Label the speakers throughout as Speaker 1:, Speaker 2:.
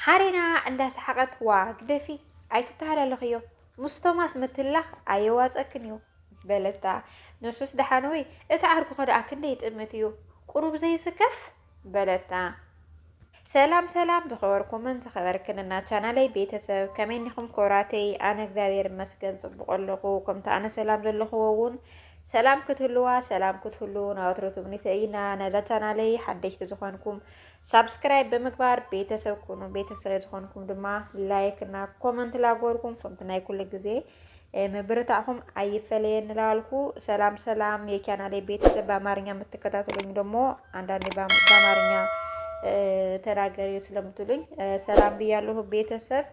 Speaker 1: حارنا عندها سحقت واقدفي أي تتهاللخيو مستوماس متلخ أيواز أكنيو بلتا نسوس دحانوي اتعاركو قد أكنيت أمتيو قروب زي سكف بلتا سلام زخبركم من زخبركننا چانالي بيتسب كمين نخم كوراتي أنا اكزابير مسكن صبقلقو كمتا أنا سلام زلخوون سلام كتهلوا ناوترو تبنيتينا نزا چانالي حدش تزخونكم سبسكرايب بمكبار بيتسب كونو بيتسب زخونكم دما لايك نا كومنت لاغوركم كمتناي كل جزي مبرتاعكم أي فلين لالكو سلام يكانالي بيتسب بامارنيا متكتاتلين دمو عنداني بامارنيا ተናገሪ ስለምትሉኝ ሰላም ብያለሁ ቤተሰብ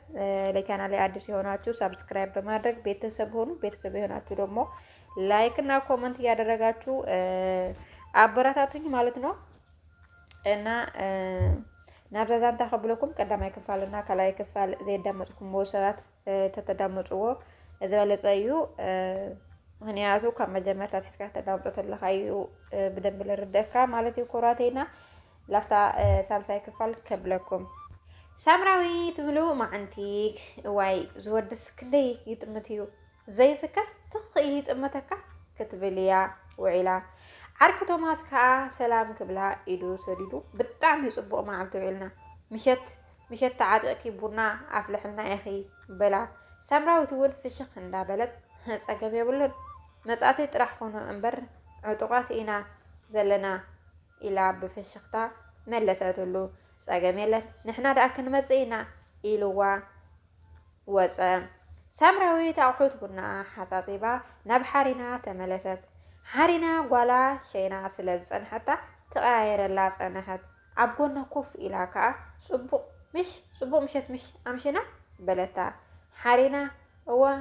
Speaker 1: ለቻናሌ አዲስ የሆናችሁ ሰብስክራይብ በማድረግ ቤተሰብ ሆኑ ቤተሰብ የሆናችሁ ደግሞ ላይክ እና ኮሜንት ያደረጋችሁ አበረታቱኝ ማለት ነው እና ናብዛዛን ተቀበለኩም ቀዳማይ ክፋልና ከላይ ክፋል ዘዳመጥኩም ወሰባት ተተዳመጥዎ እዘለጸዩ ምክንያቱ ከመጀመርታ ተስካ ተዳምጦተለካዩ በደንብ ለርደካ ማለት ይኮራቴና لفتا سالساي كفال كبلكم سامراوي تبلو معنتيك واي زودس كلي يتمتيو زي سكف تخي يتمتكا كتبليا وعلا عركة توماس كا سلام كبلا إيدو سريدو بتعم يصبو معنتو علنا مشت تعادقكي بونا أفلحلنا أخي بلا سامراوي تقول في الشيخ هندا بلد ساقب يبلون مساتي ترحفونو انبر عطوقات إنا زلنا إلا بفشختا ملساتلو ساقميلا نحنا رأكن مزينا إلوا وزا سامراوي تأخذ بنا حتى نب حارنا تملست حارنا ولا شينا سلزن حتى تغير اللاس أنهت أبقونا كوف إلاكا صبو مش أمشنا بلتا حارنا هو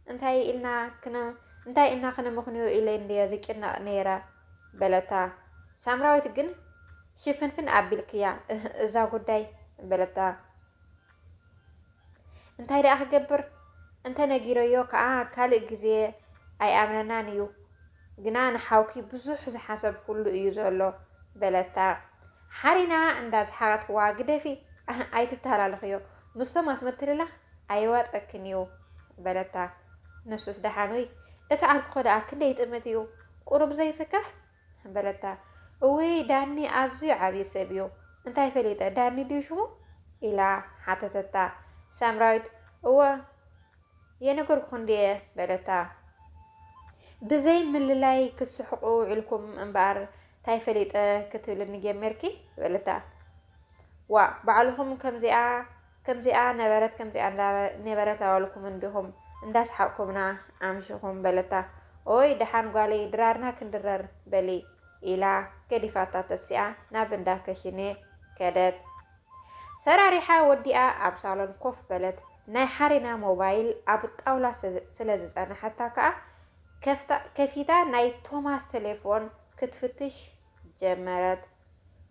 Speaker 1: انتاي إلنا كنا مخنيو إلين دي ذكرنا نيرا بلتا سامراويت ግን ሽፍንፍን አብልክያ እዛ ጉዳይ በለታ እንታይ ዳ ክገብር እንተ ነጊረዮ ከዓ ካልእ ግዜ አይ አምነናን እዩ ግና ንሓውኪ ብዙሕ ዝሓሰብ ኩሉ እዩ ዘሎ በለታ ሓሪና እንዳዝሓት ዋግደፊ ኣይትተሃላለኽዮ ምስቶም ኣስመትልላኽ ኣይዋፀክን እዩ በለታ ንሱስ ደሓኑይ እቲ ዓልኩ ከደኣ ክንደይ ጥምት እዩ ቁሩብ ዘይስከፍ በለታ وي داني أزي عبي سبيو انتاي فليتا داني ديشمو إلا حتتتا سامرايت هو ينقر كوندي بلتا بزي من اللي كسحقو علكم انبار تاي فليتا كتلني جمركي بلتا بعلهم كم زئا نبرت أولكم عندهم انداس حقكمنا أمشهم بلتا وي دحان قالي درارنا كندرر بلي إلى كدفاتا تسيا نابندا كشيني كدت سراريحا وديا أبسالون كوف بلد ناي حارنا موبايل أبو الطاولة سلزز أنا حتى كفيتا ناي توماس تليفون كتفتش جمرت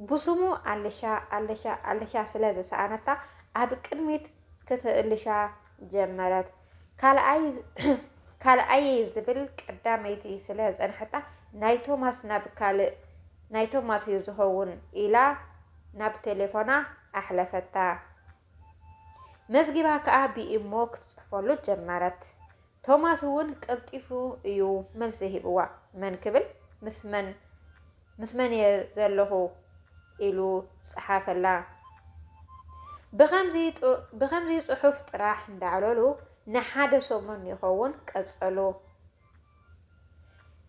Speaker 1: بسمو علشا سلزز أنا تا أبو كلمت كتلشا جمرت كال أي زبل قداميتي سلز أنا حتى ناي توماس يزهون إلى ناب تليفونا أحلفتا مزجبا كأبي إموك تصحفلو جمرت توماس هون قلطيفو إيو ملسه بوا من كبل مسمن يزلهو إلو صحاف الله بخمزي صحف طراح ندعلولو نحادة سومن يخون قصلو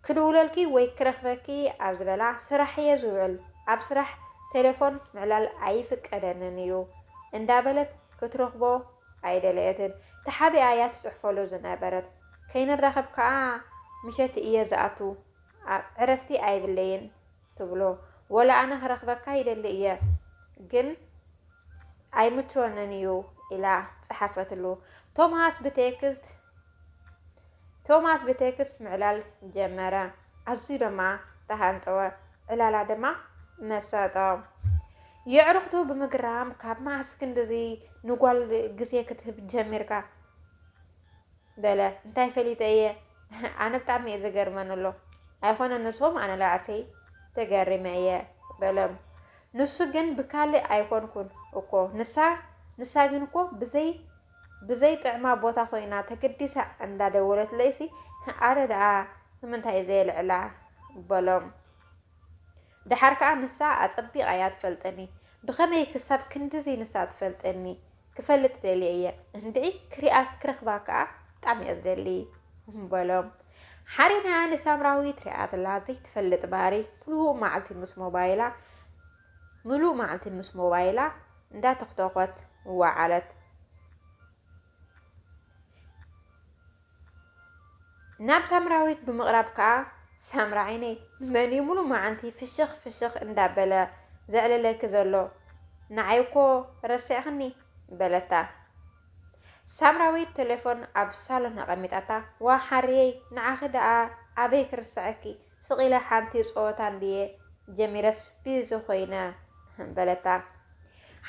Speaker 1: كدوللكي وي كرخبكي أبزبلا سرح يزوعل أبسرح تليفون معلال أي فكرننيو اندابلت كترخبو أيدليتن تحابي آيات صحفلو زنابرت كين الرخب كا مشت إيزاتو عرفتي أي بلين تبلو ولا أنا هرخبكا يدلي جن أي متروننيو إلى صحفتلو توماس بتكست معلال جمرة عزي دما تهانتوا علالا دما مساطا يعرفتو بمقرام كاب ما اسكندزي نقول قسيه كتب جميركا بلا انتاي فليتا ايه انا بتعمي اذا قرمانولو ايفون النسوم انا لاعتي تقرمي ايه بلا نسو جن بكالي ايفون كون اوكو نسا ንሳ ግን እኮ ብዘይ ጥዕማ ቦታ ኮይና ተገዲሳ እንዳደወለት ለይሲ ኣረ ደኣ ምንታይ ዘየልዕላ በሎም ድሓር ከዓ ንሳ ኣጸቢቓ እያ ትፈልጠኒ ብኸመይ ክሳብ ክንድዚ ንሳ ትፈልጠኒ ክፈልጥ ደሊ እየ እንድዒ ክሪኣ ክረኽባ ከዓ ብጣዕሚ እየ ዝደሊ በሎም ሓሪና ንሳምራዊት ሪኣትላ ዘይትፈልጥ ባህሪ ሙሉእ መዓልቲ ምስ ሞባይላ እንዳተኽተኾት ወዓለት ናብ ሳምራዊት ብምቕራብ ከዓ ሳምራ ዓይነይ መን ሙሉእ መዓልቲ ፍሽኽ እንዳበለ ዘዕለለክ ዘሎ ንዓይኮ ረሲዕኽኒ በለታ ሳምራዊት ቴሌፎን ኣብ ሳሎን ኣቐሚጣታ ዋ ሓርየይ ንዓኺ ደኣ ኣበይ ክርስዐኪ ስቂለ ሓንቲ ፀወታ እንድየ ጀሚረስ ቢዚ ኮይነ በለታ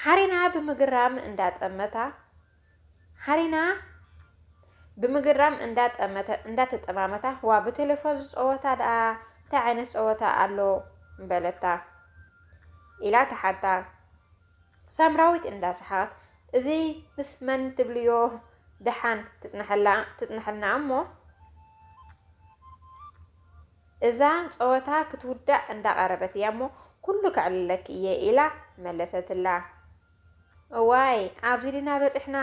Speaker 1: ሓሪና ብምግራም እንዳተጠማመታ ዋ ብቴሌፎን ፀወታ ደኣ እንታይ ዓይነት ፀወታ ኣሎ በለታ ኢላ ተሓታ ሳምራዊት እንዳሰሓት እዚ ምስ መን ትብልዮ ድሓን ትጽንሐልና እሞ እዛ ፀወታ ክትውዳእ እንዳቀረበት እያ እሞ ኩሉ ክዕልለክ እየ ኢላ መለሰትላ እዋይ ኣብዚ ድና በፂሕና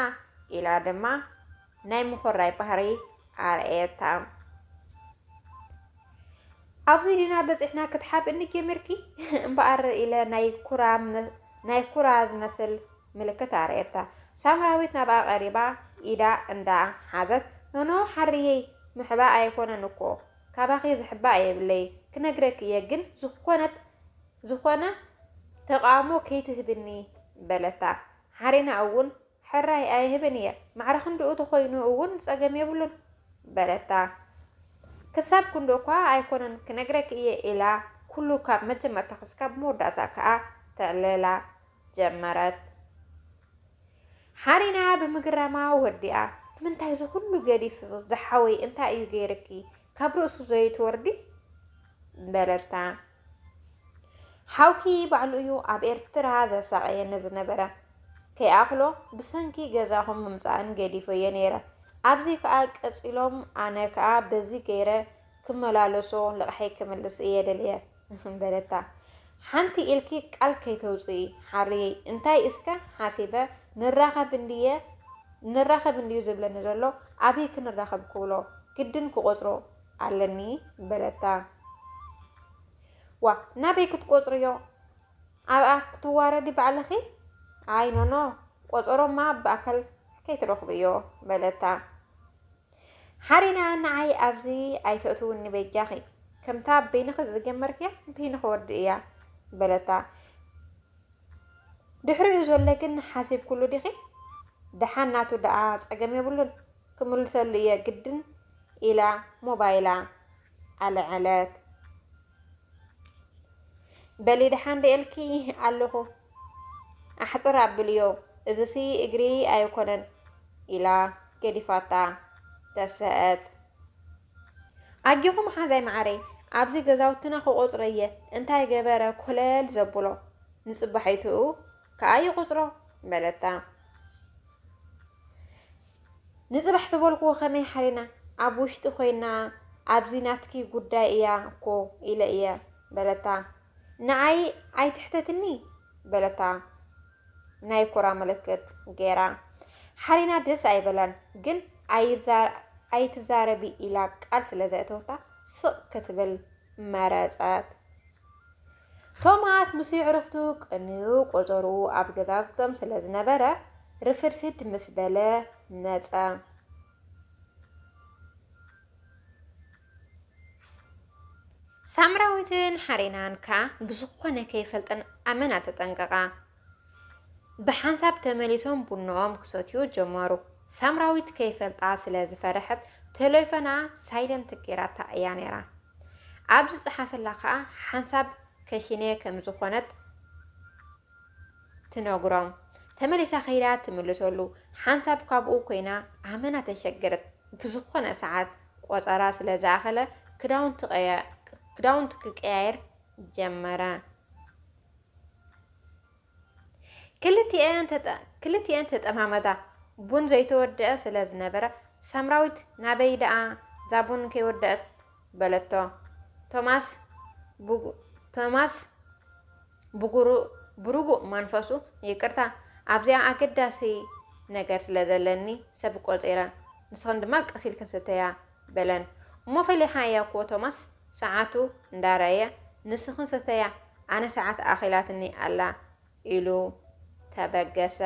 Speaker 1: ኢላ ድማ ናይ ምኮራይ ባህሪ ኣርአየታ ኣብዚ ድና በፂሕና ክትሓብእኒ ጀሚርኪ እምበኣር ኢለ ናይ ኩራ ዝመስል ምልክት ኣርአየታ ሳምራዊት ናብኣ ቀሪባ ኢዳ እንዳ ሓዘት ኖኖ ሓርየይ ምሕባ ኣይኮነን እኮ ካባኺ ዝሕባ የብለይ ክነግረክ እየ ግን ዝኾነ ተቃውሞ ከይትህብኒ በለታ ሓሪና እውን ሕራይ ኣይህብን እየ ማዕረ ክንድኡ ተኮይኑ እውን ፀገም የብሉን በለታ ክሳብ ክንዱ እኳ ኣይኮነን ክነግረክ እየ ኢላ ኩሉ ካብ መጀመርታ ክስካብ መወዳእታ ከዓ ተዕለላ ጀመረት ሓሪና ብምግራማ ወዲኣ ምንታይ ዝኩሉ ገዲፍ ዝሓወይ እንታይ እዩ ገይርኪ ካብ ርእሱ ዘይትወርዲ በለታ ሓውኪ ባዕሉ እዩ ኣብ ኤርትራ ዘሳቀየኒ ዝነበረ ከይኣክሎ ብሰንኪ ገዛኹም ምምፃእን ገዲፎ እየ ነይረ ኣብዚ ከዓ ቀፂሎም ኣነ ከዓ በዚ ገይረ ክመላለሶ ልቕሐይ ክምልስ እየ ደልየ በለታ ሓንቲ ኢልኪ ቃል ከይተውፅኢ ሓርየይ እንታይ እስከ ሓሲበ ንራኸብ እንድዩ ዝብለኒ ዘሎ ኣበይ ክንራኸብ ክብሎ ግድን ክቆፅሮ ኣለኒ በለታ ዋ ናበይ ክትቆፅርዮ ኣብኣ ክትዋረዲ ባዕልኺ ኣይ ኖኖ ቆፀሮማ ብኣካል ከይትረኽብዮ በለታ ሓሪና ንዓይ ኣብዚ ኣይተእትውኒ በጃኺ ከምታ በይንኺ ዝገመርክያ በይንኺ ወዲ እያ በለታ ድሕሪኡ ዘሎ ግን ሓሲብ ኩሉ ዲኺ ድሓናቱ ደኣ ፀገም የብሉን ክምልሰሉ እየ ግድን ኢላ ሞባይላ ኣልዕለት በሊ ድሓን ርኤልኪ ኣለኹ ኣሕፅር ኣብልዮ እዚ ሲ እግሪ ኣይኮነን ኢላ ገዲፋታ ተስአት ኣጊኹም ሓዛይ ማዕረይ ኣብዚ ገዛውትና ክቆፅሮ እየ እንታይ ገበረ ኮለል ዘብሎ ንፅባሒትኡ ከዓ ይቆፅሮ በለታ ንፅባሕ ትበልክዎ ከመይ ሓሪና ኣብ ውሽጢ ኮይና ኣብዚ ናትኪ ጉዳይ እያ እኮ ኢለ እየ በለታ ንዓይ ኣይትሕተትኒ በለታ ናይ ኩራ ምልክት ገይራ ሓሪና ደስ ኣይበላን ግን ኣይትዛረቢ ኢላ ቃል ስለ ዘእተወታ ስቕ ክትብል መረፀት ቶማስ ምስ ይዕርኽቱ ቅንዩ ቆፀሩ ኣብ ገዛውቶም ስለ ዝነበረ ርፍድፍድ ምስ በለ መፀ ሳምራዊትን ሓሪናን ከዓ ብዝኾነ ከይፈልጠን ኣመና ተጠንቀቃ ብሓንሳብ ተመሊሶም ቡኖኦም ክሰትዩ ጀመሩ ሳምራዊት ከይፈልጣ ስለ ዝፈረሐት ቴሌፎና ሳይለንት ገይራታ እያ ነይራ ኣብዚ ፀሓፈላ ከዓ ሓንሳብ ከሽኔ ከም ዝኾነት ትነግሮም ተመሊሳ ከይዳ ትምልሰሉ ሓንሳብ ካብኡ ኮይና ኣመና ተሸገረት ብዝኾነ ሰዓት ቆፀራ ስለ ዝኣኸለ ክዳውንቲ ክቀያየር ጀመረ ክልቲአን ተጠማመታ ቡን ዘይተወድአ ስለ ዝነበረ ሳምራዊት ናበይ ደኣ ዛቡን ከይወድአት በለቶ። ቶማስ ብሩጉእ መንፈሱ ይቅርታ ኣብዚኣ ኣገዳሲ ነገር ስለ ዘለኒ ሰብ ቆፂረ ንስኽን ድማ ቀሲል ክንስተያ በለን እሞ ፈሊሓያ እኮ ቶማስ ሰዓቱ እንዳረየ ንስኽን ስተያ ኣነ ሰዓት ኣኺላትኒ ኣላ ኢሉ ተበገሰ።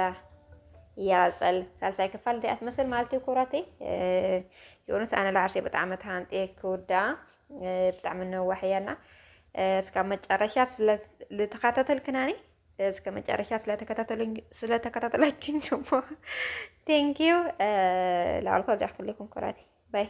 Speaker 1: ያፀል ሳልሳይ ክፋል እዚኣ ትመስል ማለት እዩ ኩራተይ የእውነት ኣነ ላዓርሴ ብጣዕሚ ተሃንጤ ክውዳኣ ብጣዕሚ ነዋሕያና እስከ መጨረሻ ስለተከታተልክናኒ እስከ መጨረሻ ስለተከታተላችሁኝ ደግሞ ቴንኪዩ ላልኩ ኣብዚኣ ክፍለኩም ኩራተይ ባይ